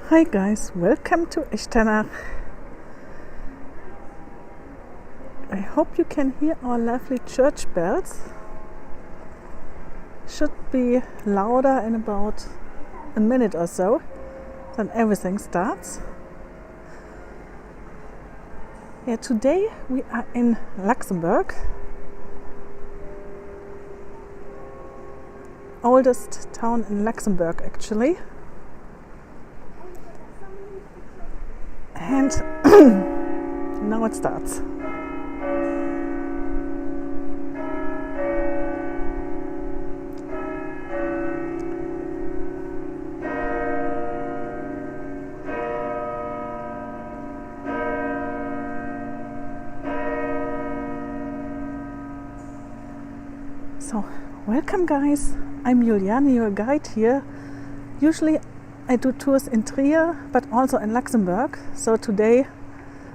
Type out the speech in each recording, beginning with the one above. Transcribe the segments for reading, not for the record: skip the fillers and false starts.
Hi guys, welcome to Echternach. I hope you can hear our lovely church bells. Should be louder in about a minute or so, then everything starts. Yeah, today we are in Luxembourg, oldest town in Luxembourg actually. And now it starts. So, welcome guys. I'm Juliane, your guide here. Usually I do tours in Trier, but also in Luxembourg. So today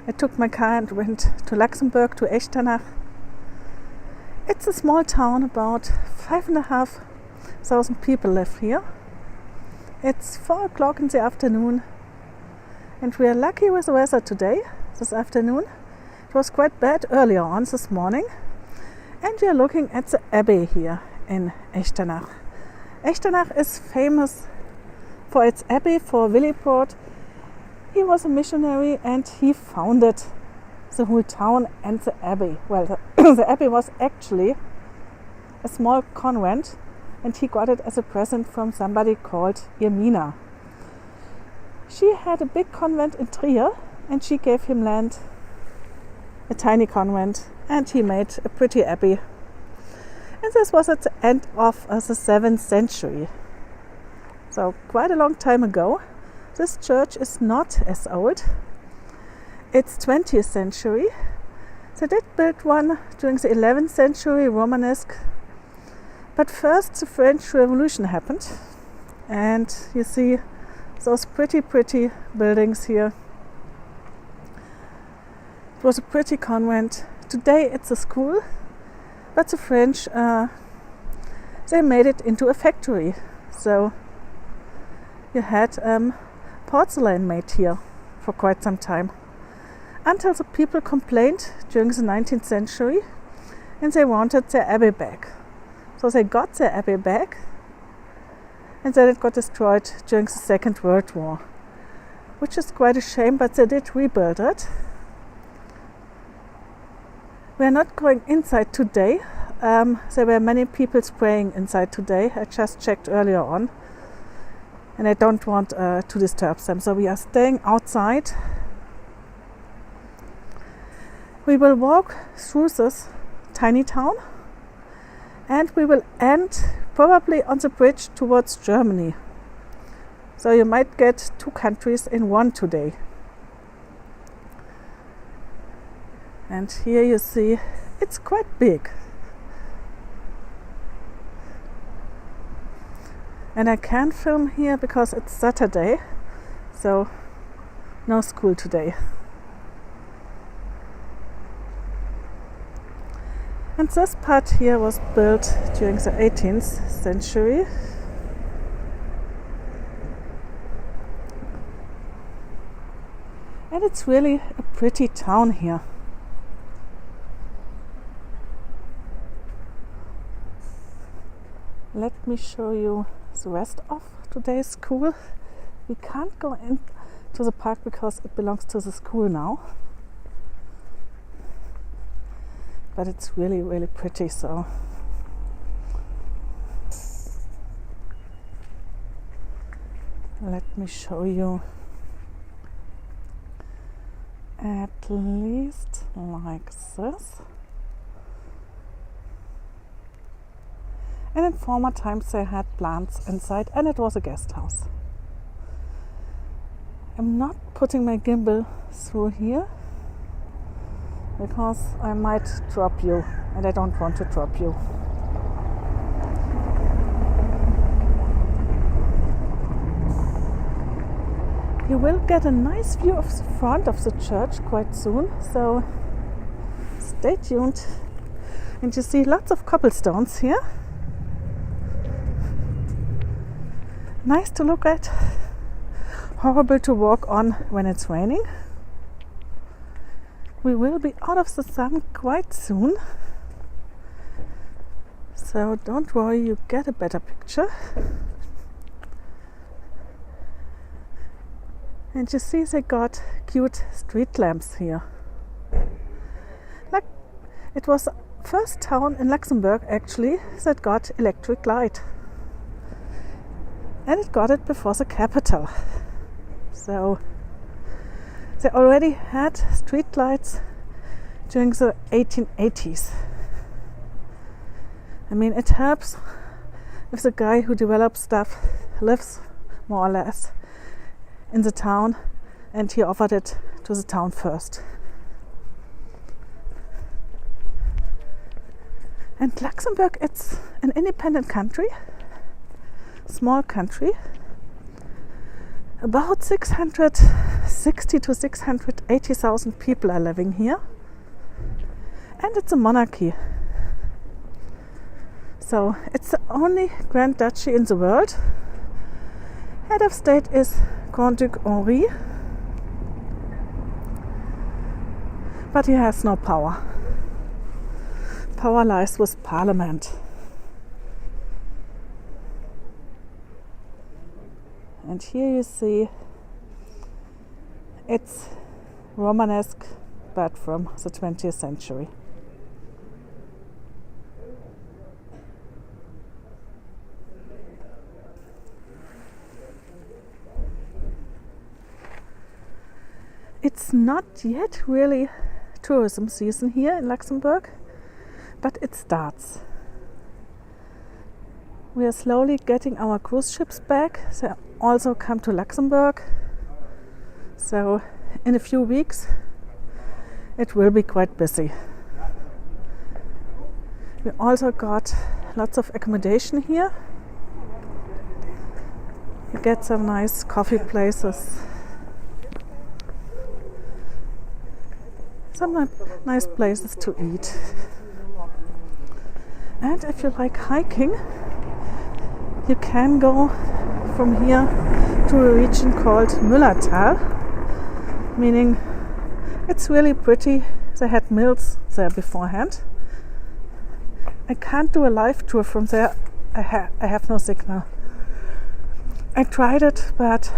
I took my car and went to Luxembourg, to Echternach. It's a small town, about 5,500 people live here. It's 4 o'clock in the afternoon and we are lucky with the weather today, this afternoon. It was quite bad earlier on this morning. And we are looking at the abbey here in Echternach. Echternach is famous for its abbey, for Willibord. He was a missionary and he founded the whole town and the abbey. Well, the abbey was actually a small convent and he got it as a present from somebody called Irmina. She had a big convent in Trier and she gave him land, a tiny convent, and he made a pretty abbey. And this was at the end of the 7th century. So quite a long time ago. This church is not as old. It's 20th century. They did build one during the 11th century, Romanesque. But first the French Revolution happened. And you see those pretty buildings here. It was a pretty convent. Today it's a school. But the French, they made it into a factory. So you had porcelain made here for quite some time, until the people complained during the 19th century and they wanted their abbey back. So they got their abbey back and then it got destroyed during the Second World War, which is quite a shame, but they did rebuild it. We are not going inside today. There were many people praying inside today. I just checked earlier on. And I don't want to disturb them. So we are staying outside. We will walk through this tiny town. And we will end probably on the bridge towards Germany. So you might get 2 countries in one today. And here you see it's quite big. And I can't film here because it's Saturday, so no school today. And this part here was built during the 18th century. And it's really a pretty town here. Let me show you the rest of today's school. We can't go into the park because it belongs to the school now. But it's really pretty, so. Let me show you at least like this. And in former times they had plants inside and it was a guest house. I'm not putting my gimbal through here because I might drop you and I don't want to drop you. You will get a nice view of the front of the church quite soon, so stay tuned. And you see lots of cobblestones here. Nice to look at. horrible to walk on when it's raining. We will be out of the sun quite soon, so don't worry, you get a better picture. And you see they got cute street lamps here. Like, it was the first town in Luxembourg actually that got electric light. And it got it before the capital. So they already had street lights during the 1880s. I mean, it helps if the guy who develops stuff lives more or less in the town and he offered it to the town first. And Luxembourg, it's an independent country, small country. About 660 to 680,000 people are living here. And it's a monarchy. So it's the only Grand Duchy in the world. Head of state is Grand Duke Henri. But he has no power. Power lies with Parliament. And here you see it's Romanesque, but from the 20th century. It's not yet really tourism season here in Luxembourg, but it starts. We are slowly getting our cruise ships back. They also come to Luxembourg. So in a few weeks it will be quite busy. We also got lots of accommodation here. We get some nice coffee places. Some nice places to eat. And if you like hiking, you can go from here to a region called Müllertal, meaning it's really pretty. They had mills there beforehand. I can't do a live tour from there. I have no signal. I tried it, but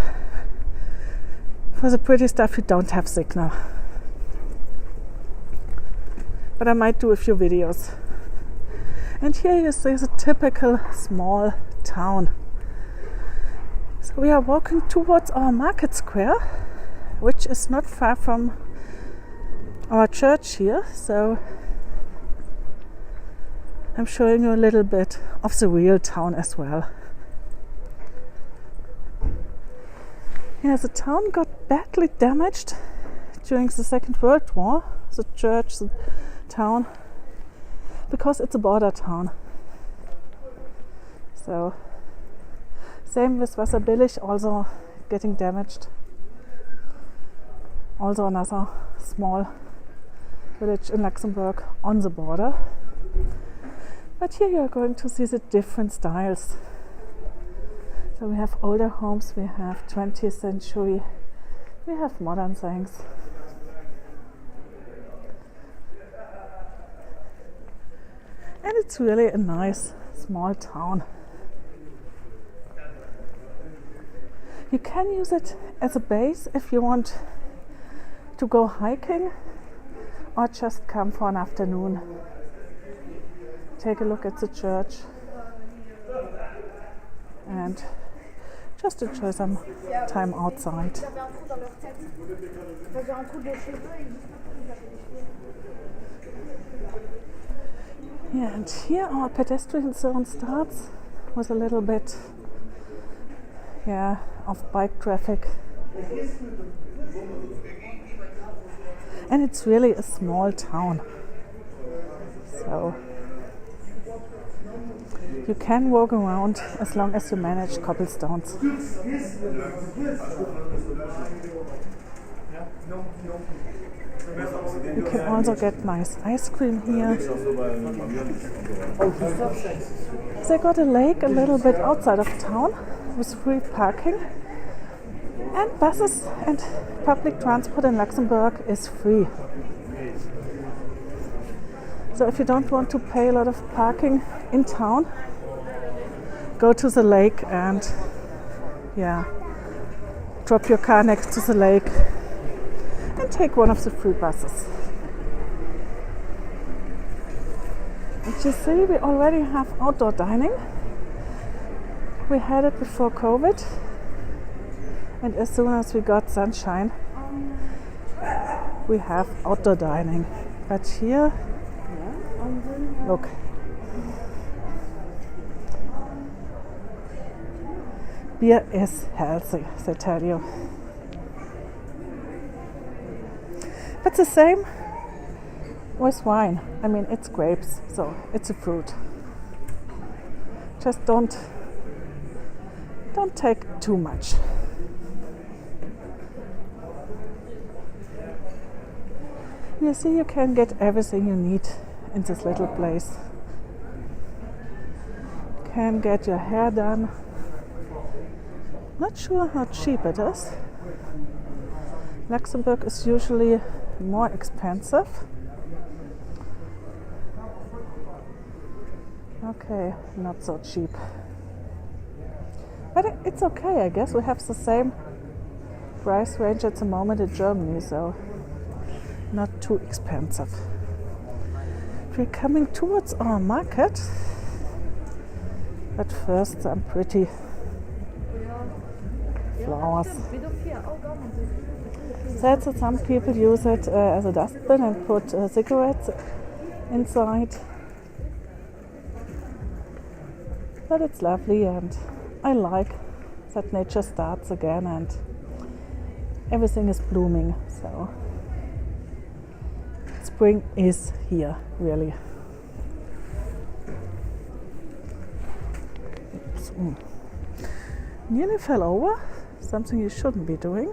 for the pretty stuff you don't have signal. But I might do a few videos. And here you see the typical small town. So we are walking towards our market square, which is not far from our church here. So I'm showing you a little bit of the real town as well. Yeah, the town got badly damaged during the Second World War. The church, the town, because it's a border town. So same with Wasserbillig, also getting damaged. Also another small village in Luxembourg on the border. But here you are going to see the different styles. So we have older homes, we have 20th century, we have modern things. And it's really a nice small town. You can use it as a base if you want to go hiking or just come for an afternoon. Take a look at the church and just enjoy some time outside. Yeah, and here our pedestrian zone starts with a little bit of bike traffic. And it's really a small town. So you can walk around as long as you manage cobblestones. You can also get nice ice cream here. They got a lake a little bit outside of town with free parking. And buses and public transport in Luxembourg is free. So if you don't want to pay a lot of parking in town, go to the lake and drop your car next to the lake and take one of the free buses. And you see, we already have outdoor dining. We had it before COVID, and as soon as we got sunshine, we have outdoor dining. But here, look. Beer is healthy, they tell you. But the same with wine. I mean, it's grapes, so it's a fruit. Just don't take too much. You see, you can get everything you need in this little place. You can get your hair done. Not sure how cheap it is. Luxembourg is usually more expensive. Okay, not so cheap. But it's okay, I guess. We have the same price range at the moment in Germany, so not too expensive. We're coming towards our market, but first some pretty flowers. So some people use it as a dustbin and put cigarettes inside. But it's lovely, and I like that nature starts again and everything is blooming. So spring is here, really. Oops. Nearly fell over, something you shouldn't be doing.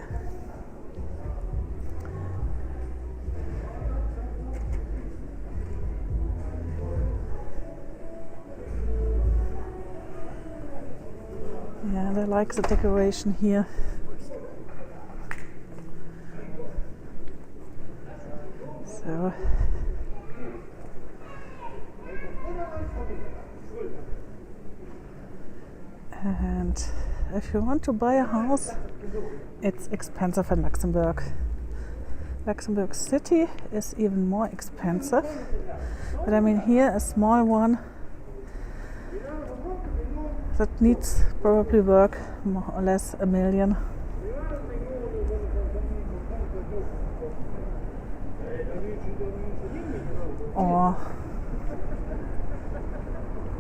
Yeah, I like the decoration here. So and if you want to buy a house, it's expensive in Luxembourg. Luxembourg City is even more expensive. But I mean, here a small one that needs probably work more or less $1 million. Or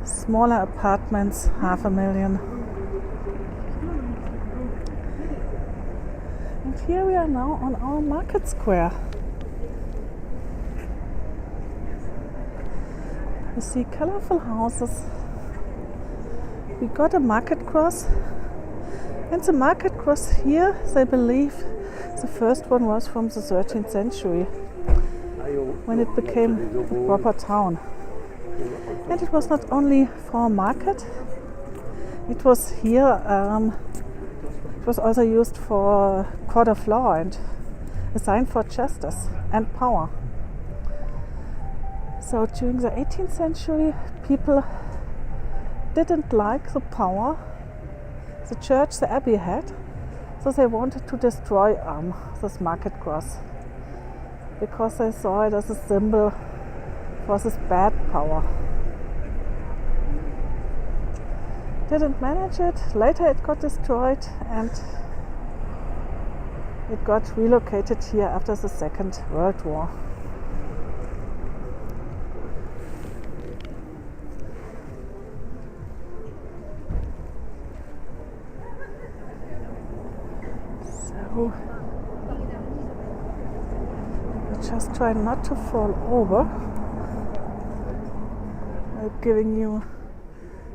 smaller apartments, $500,000. And here we are now on our market square. You see colorful houses. We got a market cross, and the market cross here, they believe the first one was from the 13th century, when it became a proper town. And it was not only for a market, it was here, it was also used for court of law and a sign for justice and power. So during the 18th century, people didn't like the power the church, the abbey had, so they wanted to destroy this market cross because they saw it as a symbol for this bad power. Didn't manage it. Later it got destroyed and it got relocated here after the Second World War. So I just try not to fall over. I'm giving you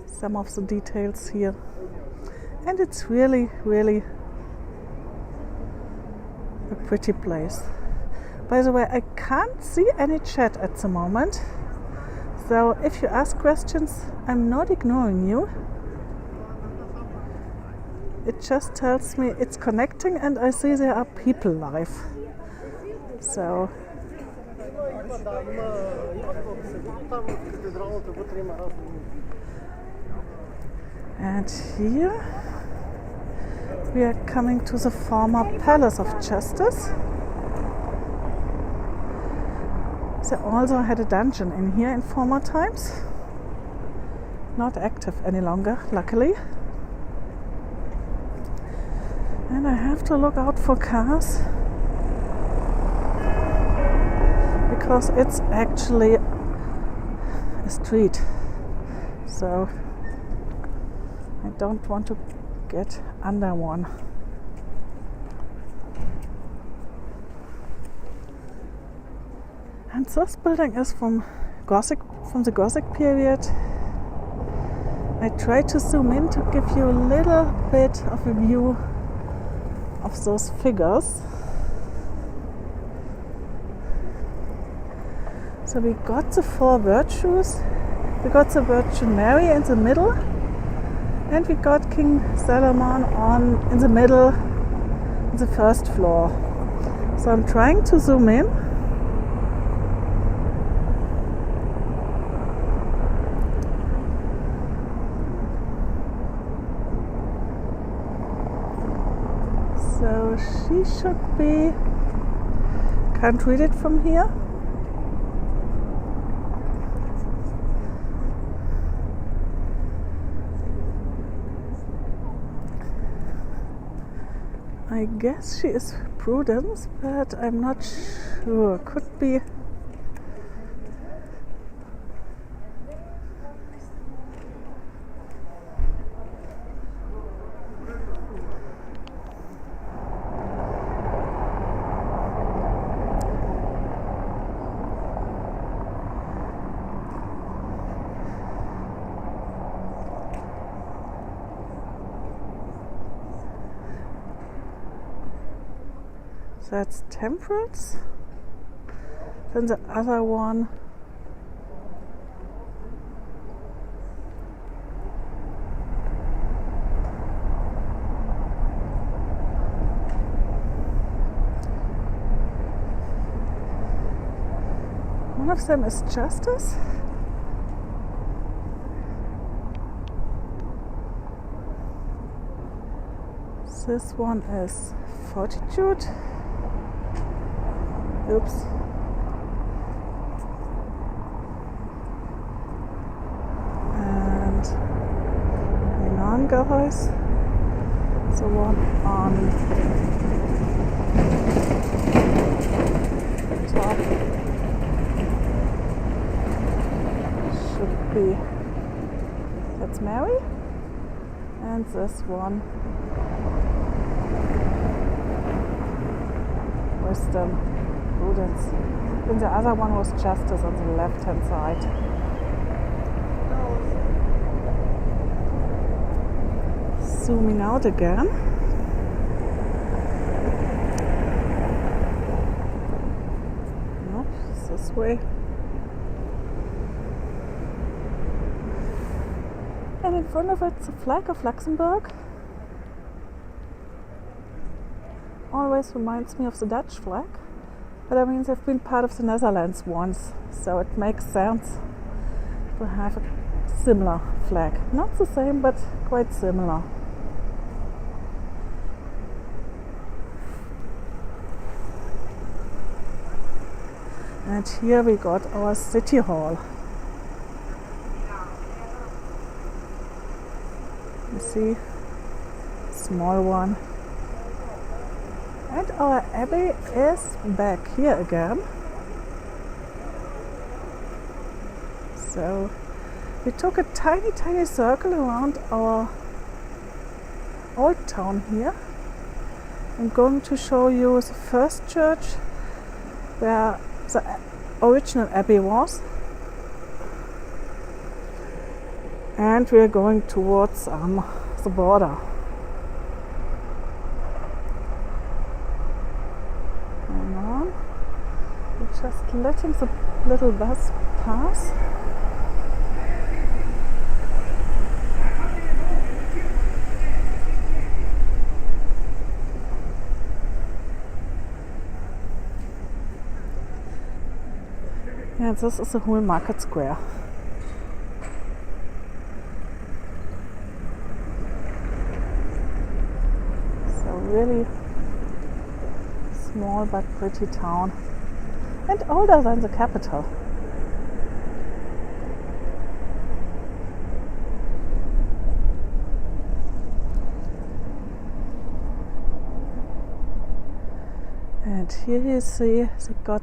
some of the details here, and it's really, really a pretty place. By the way, I can't see any chat at the moment, so if you ask questions, I'm not ignoring you. it just tells me it's connecting, and I see there are people live. So and here we are coming to the former Palace of Justice. They also had a dungeon in here in former times. Not active any longer, luckily. And I have to look out for cars because it's actually a street. So I don't want to get under one. And this building is from the Gothic period. I try to zoom in to give you a little bit of a view of those figures. So we got the four virtues. We got the Virgin Mary in the middle, and we got King Solomon in the middle, on the first floor. So I'm trying to zoom in. So she should be, can't read it from here. I guess she is Prudence, but I'm not sure. Could be. That's Temperance. Then the other one one of them is Justice. This one is Fortitude. Oops. And Nangereus, the one on top should be, that's Mary, and this one Wisdom. Prudence. And the other one was Justice on the left hand side. Zooming out again. Nope, this way. And in front of it, the flag of Luxembourg. Always reminds me of the Dutch flag. But I mean, they've been part of the Netherlands once, so it makes sense to have a similar flag. Not the same, but quite similar. And here we got our city hall. You see, small one. And our abbey is back here again. So we took a tiny circle around our old town here. I'm going to show you the first church where the original abbey was. And we are going towards the border. Just letting the little bus pass. Yeah, this is the whole market square. So really small but pretty town, and older than the capital. And here you see they got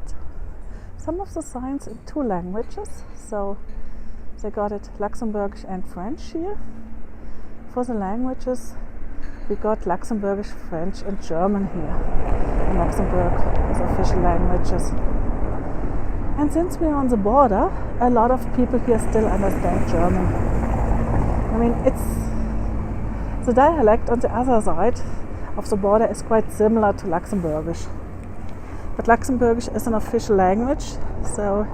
some of the signs in 2 languages. So they got it Luxembourgish and French here. For the languages, we got Luxembourgish, French and German here in Luxembourg as official languages. And since we are on the border, a lot of people here still understand German. I mean, the dialect on the other side of the border is quite similar to Luxembourgish. But Luxembourgish is an official language, so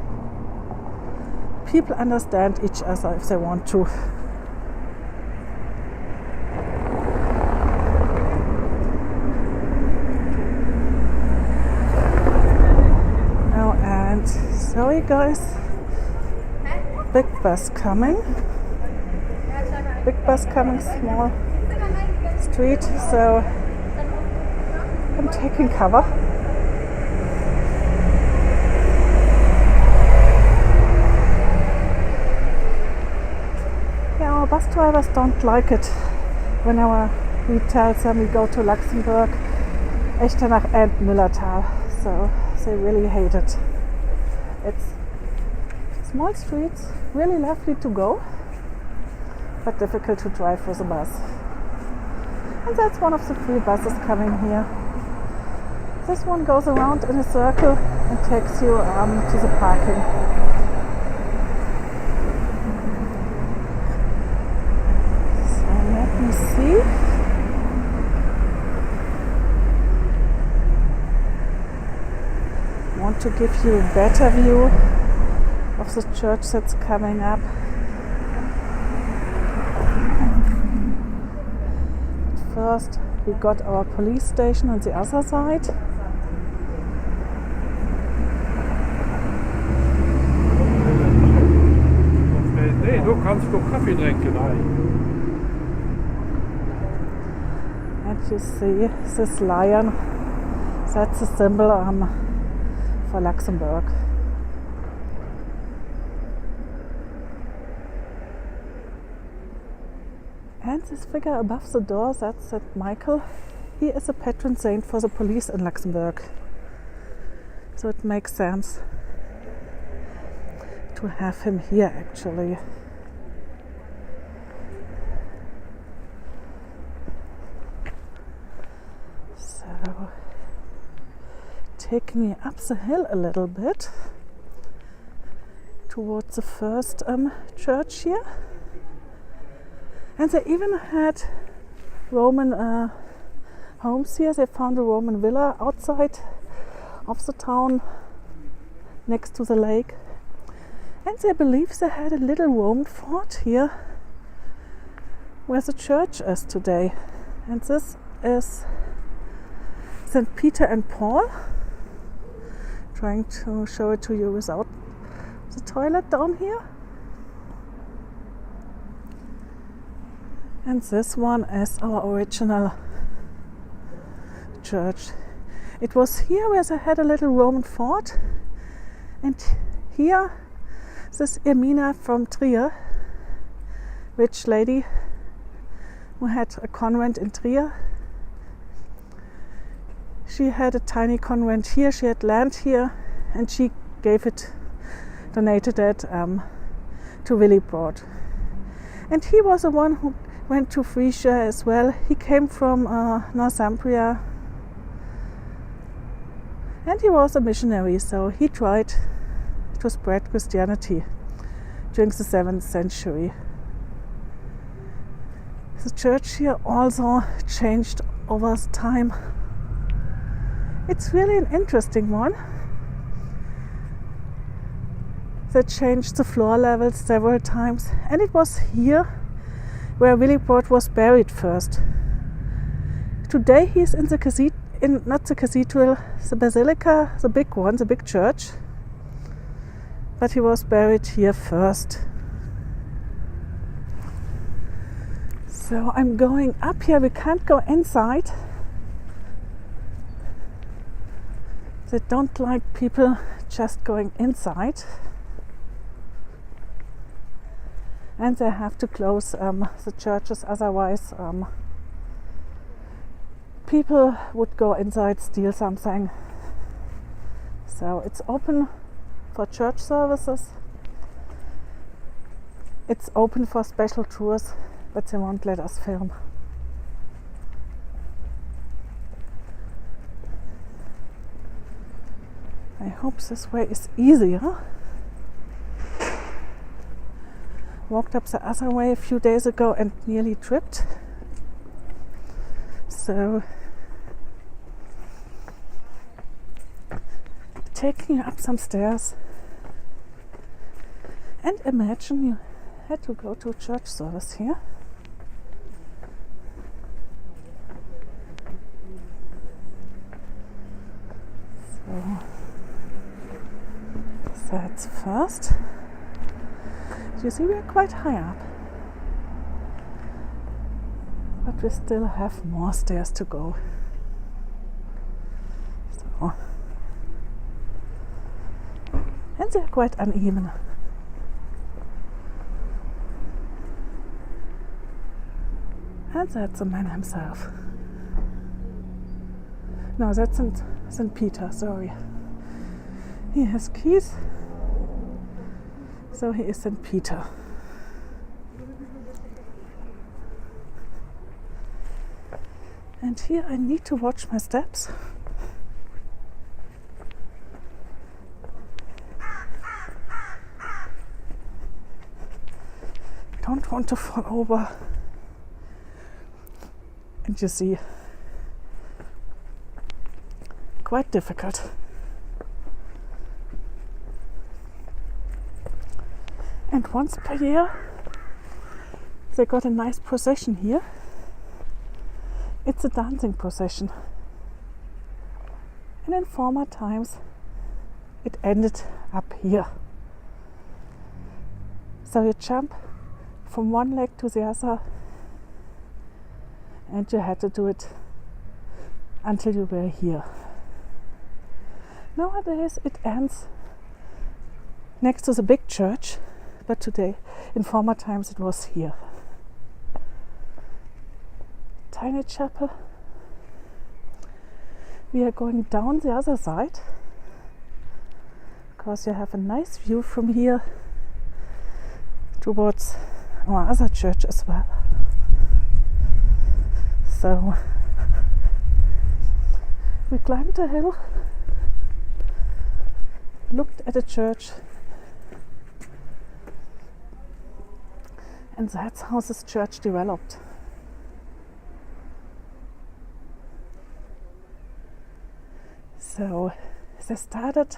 people understand each other if they want to. Oh, and sorry guys, big bus coming. Big bus coming, small street, so I'm taking cover. Bus drivers don't like it whenever we tell them we go to Luxembourg, Echternach and Müllertal, so they really hate it. It's small streets, really lovely to go, but difficult to drive with a bus. And that's one of the 3 buses coming here. This one goes around in a circle and takes you to the parking. See? Want to give you a better view of the church that's coming up. First, we got our police station on the other side. Nee, du kannst nur Kaffee trinken. And you see this lion, that's a symbol for Luxembourg. And this figure above the door, that's St. Michael. He is a patron saint for the police in Luxembourg. So it makes sense to have him here actually. Taking me up the hill a little bit towards the first church here, and they even had Roman homes here. They found a Roman villa outside of the town next to the lake, and they believe they had a little Roman fort here where the church is today. And this is St. Peter and Paul. Trying to show it to you without the toilet down here. And this one is our original church. It was here where they had a little Roman fort, and here this Ermina from Trier, rich lady who had a convent in Trier. She had a tiny convent here, she had land here, and she donated it to Willibrord. And he was the one who went to Frisia as well. He came from Northumbria, and he was a missionary, so he tried to spread Christianity during the 7th century. The church here also changed over time. It's really an interesting one. They changed the floor levels several times, and it was here where Willibrord was buried first. Today he's in the not the cathedral, the basilica, the big one, the big church. but he was buried here first. So I'm going up here. We can't go inside. They don't like people just going inside. And they have to close the churches, otherwise people would go inside, steal something. So it's open for church services. It's open for special tours, but they won't let us film. I hope this way is easier. Walked up the other way a few days ago and nearly tripped. So taking you up some stairs, and imagine you had to go to a church service here. So that's first. You see, we're quite high up, but we still have more stairs to go. So, and they're quite uneven. And that's the man himself. No, that's St. Peter, sorry. He has keys. So he is St. Peter. And here I need to watch my steps. Don't want to fall over. And you see, quite difficult. And once per year they got a nice procession here. It's a dancing procession. And in former times it ended up here. So you jump from one leg to the other, and you had to do it until you were here. Nowadays it ends next to the big church, but today, in former times, it was here. Tiny chapel. We are going down the other side because you have a nice view from here towards our other church as well. So we climbed the hill, looked at the church, and that's how this church developed. So they started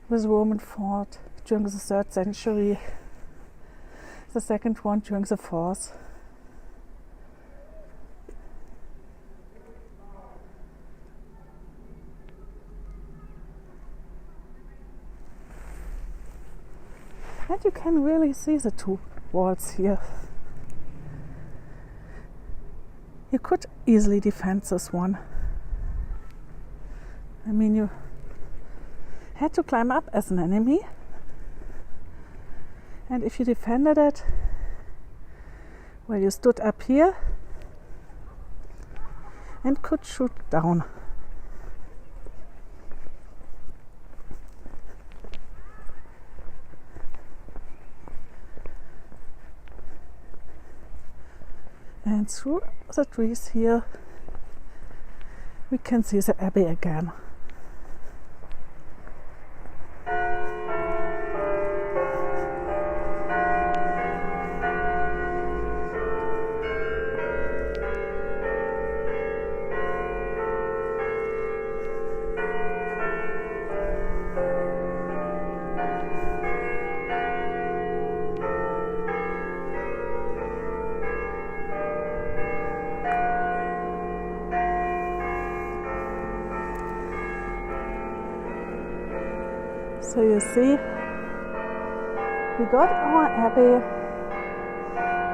with Roman fort during the 3rd century, the second one during the 4th. And you can really see the two walls here. You could easily defend this one. I mean, you had to climb up as an enemy, and if you defended it, well, you stood up here and could shoot down. And through the trees here we can see the abbey again. So you see, we got our abbey.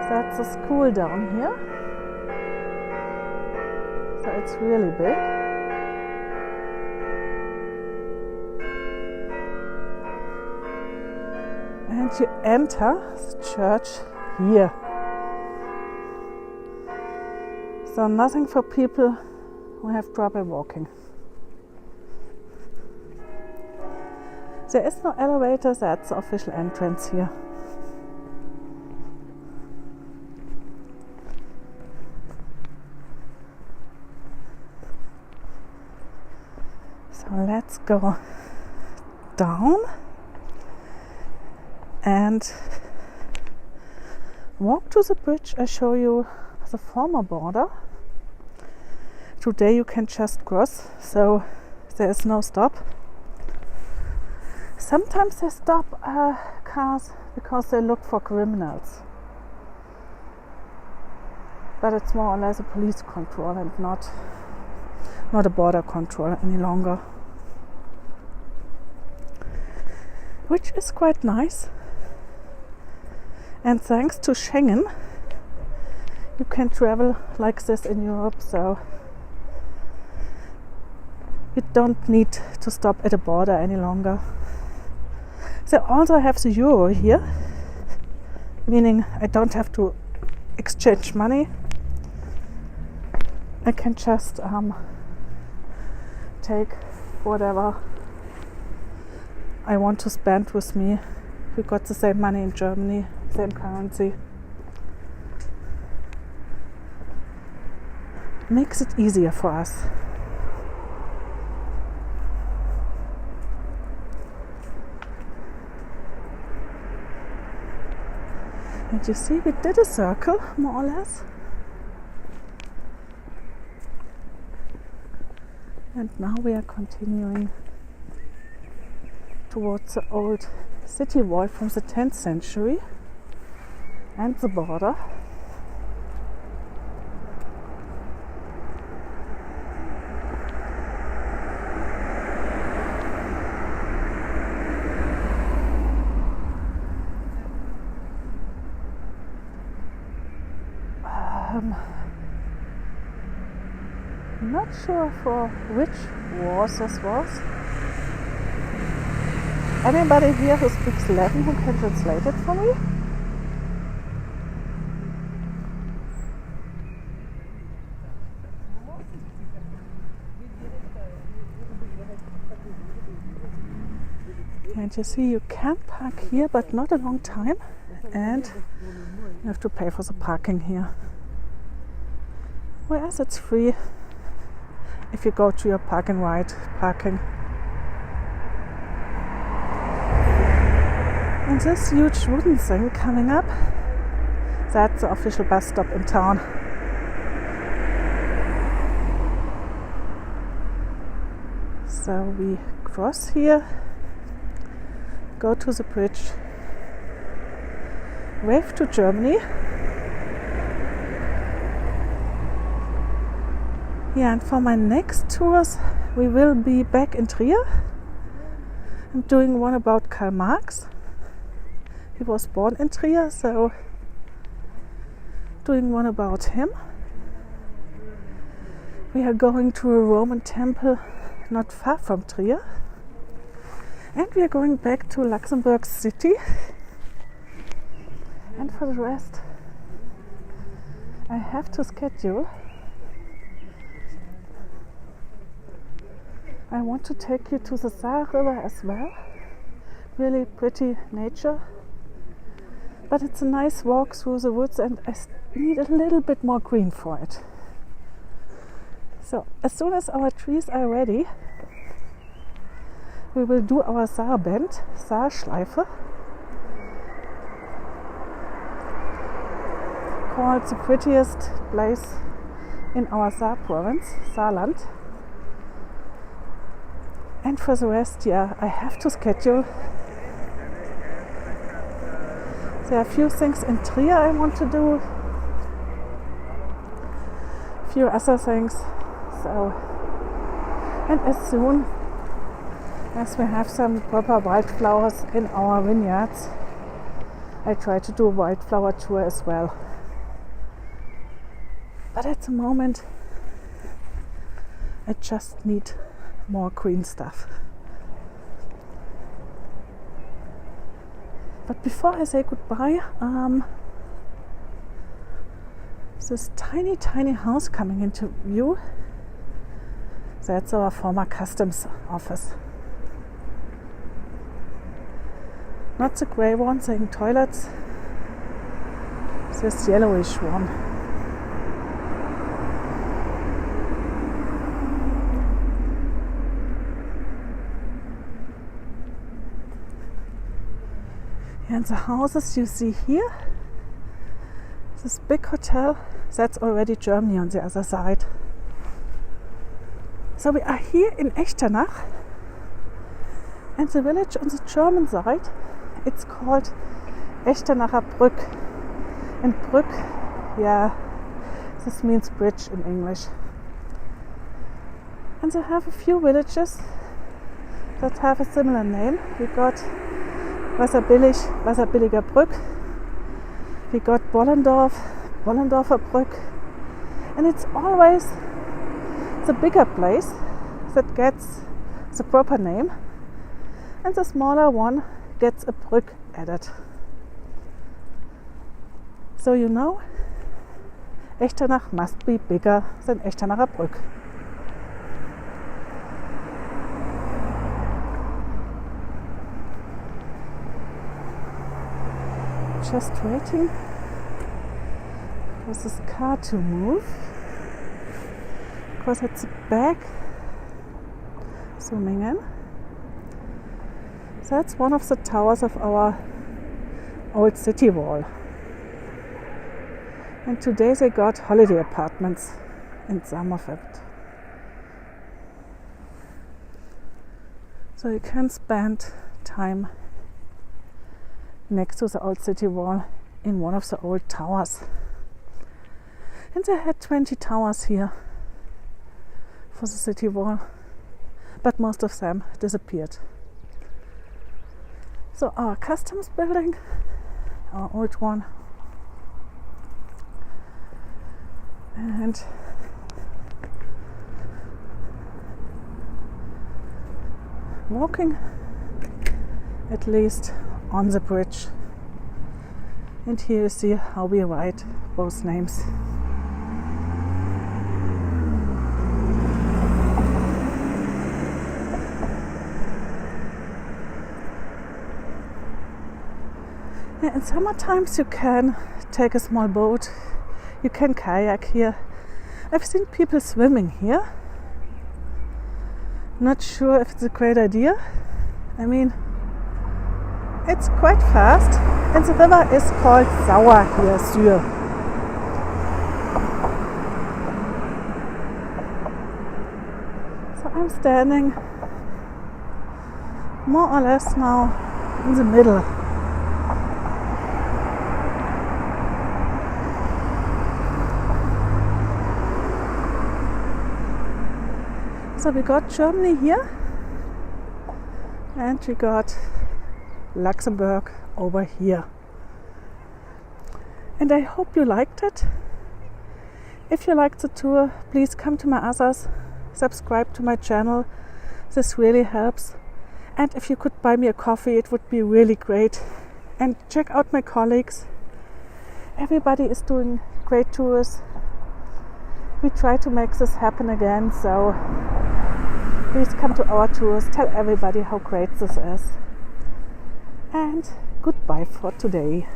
That's a school down here. So it's really big. And you enter the church here. So nothing for people who have trouble walking. There is no elevator, that's the official entrance here. So let's go down and walk to the bridge. I show you the former border. Today you can just cross, so there is no stop. Sometimes they stop cars because they look for criminals, but it's more or less a police control and not a border control any longer, which is quite nice. And thanks to Schengen you can travel like this in Europe, so you don't need to stop at a border any longer. They also have the euro here, meaning I don't have to exchange money. I can just take whatever I want to spend with me. We got the same money in Germany, same currency. Makes it easier for us. And you see, we did a circle, more or less. And now we are continuing towards the old city wall from the 10th century and the border. Not sure for which war this was. Anybody here who speaks Latin who can translate it for me? And you see, you can park here, but not a long time, and you have to pay for the parking here. Whereas it's free if you go to your park and ride parking. And this huge wooden thing coming up, that's the official bus stop in town. So we cross here, go to the bridge, wave to Germany. Yeah, and for my next tours we will be back in Trier. I'm doing one about Karl Marx. He was born in Trier, so doing one about him. We are going to a Roman temple not far from Trier. And we are going back to Luxembourg city. And for the rest, I have to schedule. I want to take you to the Saar River as well. Really pretty nature. But it's a nice walk through the woods and I need a little bit more green for it. So as soon as our trees are ready, we will do our Saarbend, Saarschleife. Called the prettiest place in our Saar province, Saarland. And for the rest, yeah, I have to schedule. There are a few things in Trier I want to do. A few other things. So, and as soon As we have some proper wildflowers in our vineyards, I try to do a wildflower tour as well. But at the moment, I just need more green stuff. But before I say goodbye, this tiny house coming into view, that's our former customs office. Not the grey one saying toilets, this yellowish one. And the houses you see here, this big hotel, that's already Germany on the other side. So we are here in Echternach, and the village on the German side, it's called Echternacher Brück. And Brück, yeah, this means bridge in English. And they have a few villages that have a similar name. We got Wasserbilliger Brück. We got Bollendorfer Brück. And it's always the bigger place that gets the proper name, and the smaller one gets a Brück added. So you know, Echternach must be bigger than Echternacher Brück. Just waiting for this car to move, because it's back, zooming in. That's one of the towers of our old city wall. And today they got holiday apartments in some of it. So you can spend time next to the old city wall in one of the old towers. And they had 20 towers here for the city wall, but most of them disappeared. So our customs building, our old one, and walking at least on the bridge. And here you see how we write both names. Yeah, in summer times you can take a small boat, you can kayak here. I've seen people swimming here. Not sure if it's a great idea. I mean, it's quite fast, and the river is called Sauer here, Sur. So I'm standing more or less now in the middle. So we got Germany here, and we got Luxembourg over here. And I hope you liked it. If you liked the tour, please come to my others, subscribe to my channel. This really helps. And if you could buy me a coffee, it would be really great. And check out my colleagues. Everybody is doing great tours. We try to make this happen again, so please come to our tours, tell everybody how great this is. And goodbye for today.